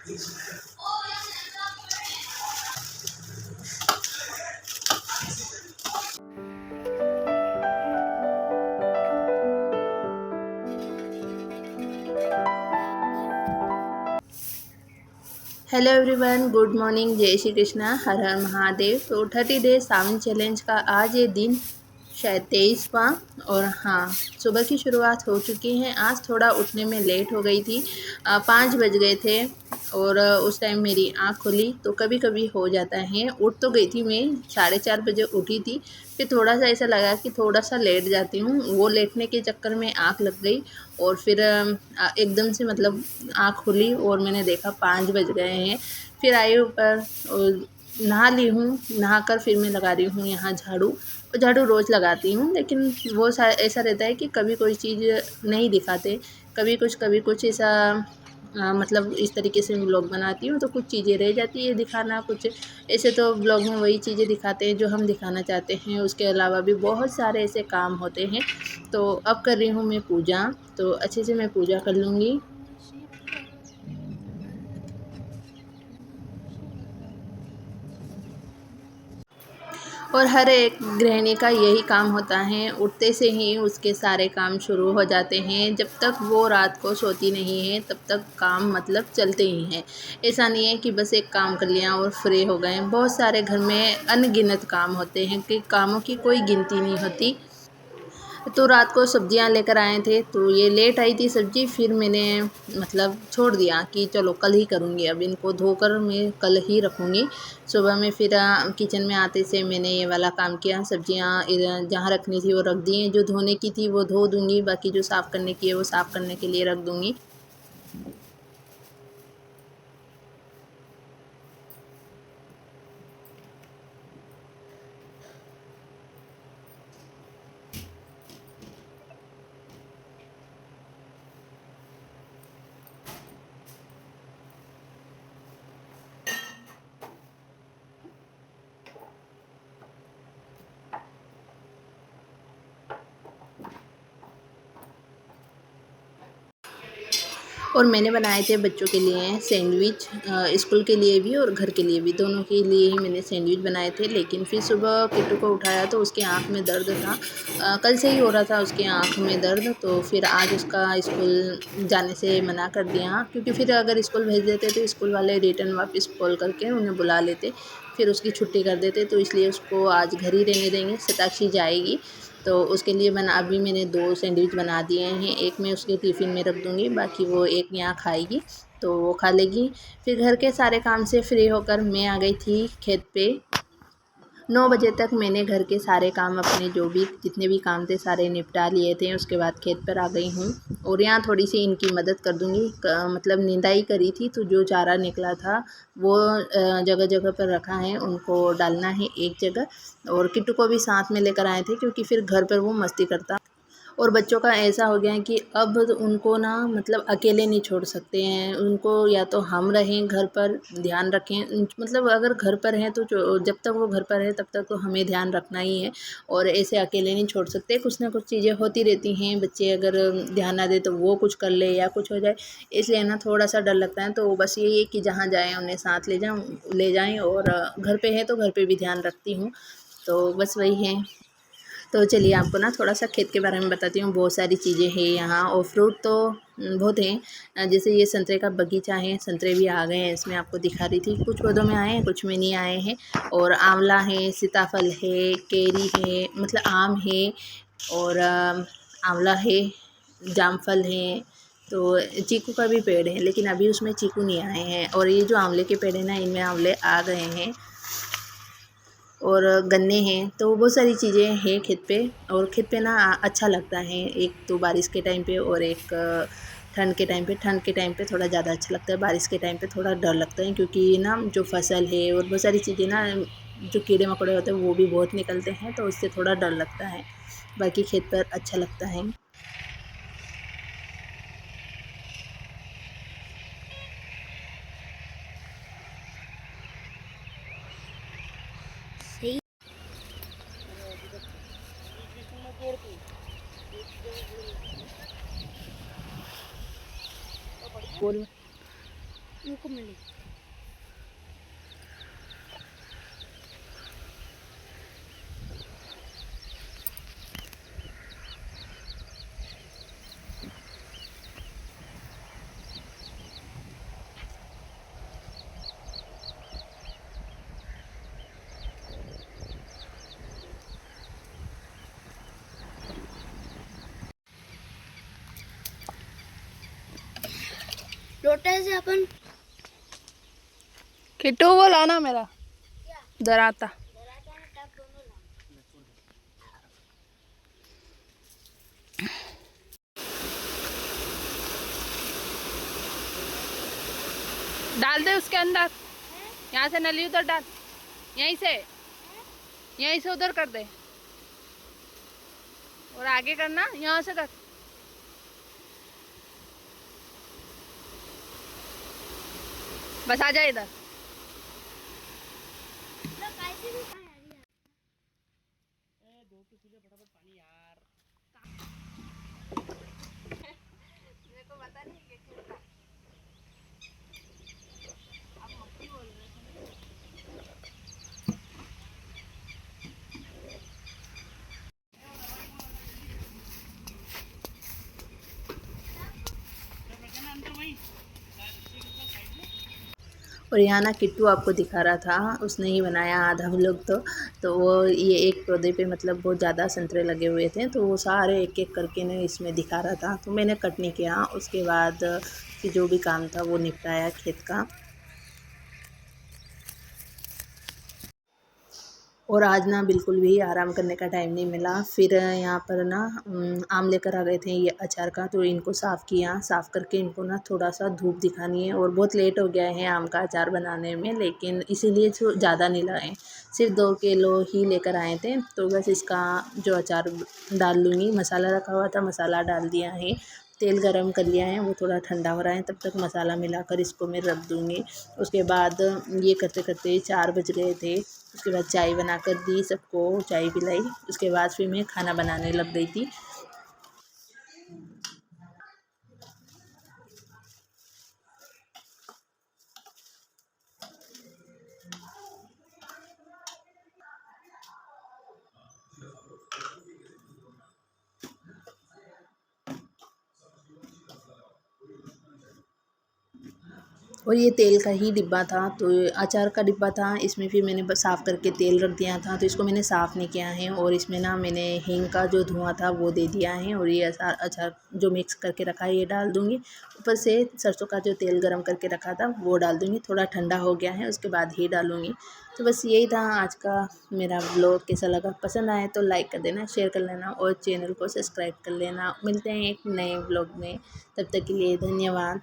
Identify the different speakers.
Speaker 1: Hello everyone, good morning, जय श्री कृष्णा, हर हर महादेव। तो 30 days सावन challenge का आज ये दिन शायद 23वां। और हाँ, सुबह की शुरुआत हो चुकी है। आज थोड़ा उठने में लेट हो गई थी, 5 बज गए थे। और उस टाइम मेरी आँख खुली तो कभी कभी हो जाता है। उठ तो गई थी, मैं 4:30 बजे उठी थी। फिर थोड़ा सा ऐसा लगा कि थोड़ा सा लेट जाती हूँ, वो लेटने के चक्कर में आँख लग गई। और फिर एकदम से मतलब आँख खुली और मैंने देखा 5 बज गए हैं। फिर आई ऊपर और नहा ली हूँ। नहाकर फिर मैं लगा रही हूँ यहाँ झाड़ू। और झाड़ू रोज़ लगाती हूँ, लेकिन वो ऐसा रहता है कि कभी कोई चीज़ नहीं दिखाते, कभी कुछ ऐसा मतलब इस तरीके से व्लॉग बनाती हूँ तो कुछ चीज़ें रह जाती है दिखाना। कुछ ऐसे तो व्लॉग में वही चीज़ें दिखाते हैं जो हम दिखाना चाहते हैं, उसके अलावा भी बहुत सारे ऐसे काम होते हैं। तो अब कर रही हूँ मैं पूजा, तो अच्छे से मैं पूजा कर लूँगी। और हर एक गृहिणी का यही काम होता है, उठते से ही उसके सारे काम शुरू हो जाते हैं। जब तक वो रात को सोती नहीं है तब तक काम मतलब चलते ही हैं। ऐसा नहीं है कि बस एक काम कर लिया और फ्री हो गए। बहुत सारे घर में अनगिनत काम होते हैं कि कामों की कोई गिनती नहीं होती। तो रात को सब्जियां लेकर आए थे, तो ये लेट आई थी सब्ज़ी। फिर मैंने मतलब छोड़ दिया कि चलो कल ही करूँगी, अब इनको धोकर मैं कल ही रखूँगी। सुबह में फिर किचन में आते से मैंने ये वाला काम किया। सब्जियां जहाँ रखनी थी वो रख दी हैं, जो धोने की थी वो धो दूँगी, बाकी जो साफ़ करने की है वो साफ़ करने के लिए रख दूँगी। और मैंने बनाए थे बच्चों के लिए सैंडविच, स्कूल के लिए भी और घर के लिए भी, दोनों के लिए ही मैंने सैंडविच बनाए थे। लेकिन फिर सुबह किट्टू को उठाया तो उसकी आँख में दर्द था। कल से ही हो रहा था उसकी आँख में दर्द, तो फिर आज उसका स्कूल जाने से मना कर दिया, क्योंकि फिर अगर स्कूल भेज देते तो स्कूल वाले रिटर्न वापस कॉल करके उन्हें बुला लेते, फिर उसकी छुट्टी कर देते। तो इसलिए उसको आज घर ही रहने देंगे, शताक्षी जाएगी। तो उसके लिए अभी मैंने 2 सैंडविच बना दिए हैं। एक मैं उसके टिफ़िन में रख दूँगी, बाकी वो एक यहाँ खाएगी, तो वो खा लेगी। फिर घर के सारे काम से फ्री होकर मैं आ गई थी खेत पे। 9 बजे तक मैंने घर के सारे काम अपने जो भी जितने भी काम थे सारे निपटा लिए थे। उसके बाद खेत पर आ गई हूँ और यहाँ थोड़ी-सी इनकी मदद कर दूँगी। क मतलब निंदाई करी थी, तो जो चारा निकला था वो जगह-जगह पर रखा है, उनको डालना है एक जगह। और किट्टू को भी साथ में लेकर आए थे, क्योंकि फिर घर पर वो मस्ती करता। और बच्चों का ऐसा हो गया है कि अब उनको ना मतलब अकेले नहीं छोड़ सकते हैं। उनको या तो हम रहें घर पर, ध्यान रखें। मतलब अगर घर पर हैं तो जो जब तक वो घर पर है तब तक तो हमें ध्यान रखना ही है, और ऐसे अकेले नहीं छोड़ सकते। कुछ ना कुछ चीज़ें होती रहती हैं, बच्चे अगर ध्यान ना दें तो वो कुछ कर ले या कुछ हो जाए, इसलिए ना थोड़ा-सा डर लगता है। तो बस यही है कि जहाँ जाएँ उन्हें साथ ले जाएँ। और घर पे है तो घर पे भी ध्यान रखती हूँ, तो बस वही है। तो चलिए आपको ना थोड़ा-सा खेत के बारे में बताती हूँ। बहुत सारी चीज़ें हैं यहाँ और फ्रूट तो बहुत हैं। जैसे ये संतरे का बगीचा है, संतरे भी आ गए हैं, इसमें आपको दिखा रही थी। कुछ पौधों में आए हैं, कुछ में नहीं आए हैं। और आँवला है, सीताफल है, कैरी है, मतलब आम है, और आँवला है, जामफल है। तो चीकू का भी पेड़ है, लेकिन अभी उसमें चीकू नहीं आए हैं। और ये जो आँवले के पेड़ है ना, इनमें आँवले आ गए हैं। और गन्ने हैं, तो बहुत सारी चीज़ें हैं खेत पे। और खेत पे ना अच्छा लगता है, एक तो बारिश के टाइम पे और एक ठंड के टाइम पे। ठंड के टाइम पे थोड़ा ज़्यादा अच्छा लगता है, बारिश के टाइम पे थोड़ा डर लगता है, क्योंकि ना जो फसल है और बहुत सारी चीज़ें ना, जो कीड़े मकोड़े होते हैं वो भी बहुत निकलते हैं, तो उससे थोड़ा डर लगता है। बाकी खेत पर अच्छा लगता है।
Speaker 2: उनको मिली। लोटा से अपन
Speaker 3: किट्टू वो लाना मेरा दराता। डाल दे उसके अंदर, यहाँ से नली उधर डाल, यहीं से उधर कर दे और आगे करना, यहाँ से कर। बस आ जा इधर।
Speaker 1: और यहाँ ना किट्टू आपको दिखा रहा था, उसने ही बनाया आधा व्लॉग। तो वो ये एक पौधे पे मतलब बहुत ज़्यादा संतरे लगे हुए थे, तो वो सारे एक एक करके ने इसमें दिखा रहा था। तो मैंने कट नहीं किया, उसके बाद फिर जो भी काम था वो निपटाया खेत का। और आज ना बिल्कुल भी आराम करने का टाइम नहीं मिला। फिर यहाँ पर ना आम लेकर आ गए थे ये अचार का, तो इनको साफ़ किया। साफ़ करके इनको ना थोड़ा सा धूप दिखानी है। और बहुत लेट हो गया है आम का अचार बनाने में, लेकिन इसीलिए जो ज़्यादा नहीं लाए, सिर्फ 2 किलो ही लेकर आए थे। तो बस इसका जो अचार डाल लूँगी। मसाला रखा हुआ था, मसाला डाल दिया है। तेल गरम कर लिया है, वो थोड़ा ठंडा हो रहा है, तब तक मसाला मिलाकर इसको मैं रख दूँगी। उसके बाद ये करते करते 4 बज गए थे। उसके बाद चाय बनाकर दी सबको, चाय पिलाई। उसके बाद फिर मैं खाना बनाने लग गई थी। और ये तेल का ही डिब्बा था, तो अचार का डिब्बा था। इसमें फिर मैंने साफ़ करके तेल रख दिया था, तो इसको मैंने साफ़ नहीं किया है। और इसमें ना मैंने हींग का जो धुआं था वो दे दिया है। और ये अचार जो मिक्स करके रखा है ये डाल दूँगी। ऊपर से सरसों का जो तेल गरम करके रखा था वो डाल दूँगी। थोड़ा ठंडा हो गया है, उसके बाद ही डालूँगी। तो बस यही था आज का मेरा व्लॉग। कैसा लगा? पसंद आए तो लाइक कर देना, शेयर कर लेना और चैनल को सब्सक्राइब कर लेना। मिलते हैं एक नए व्लॉग में, तब तक के लिए धन्यवाद।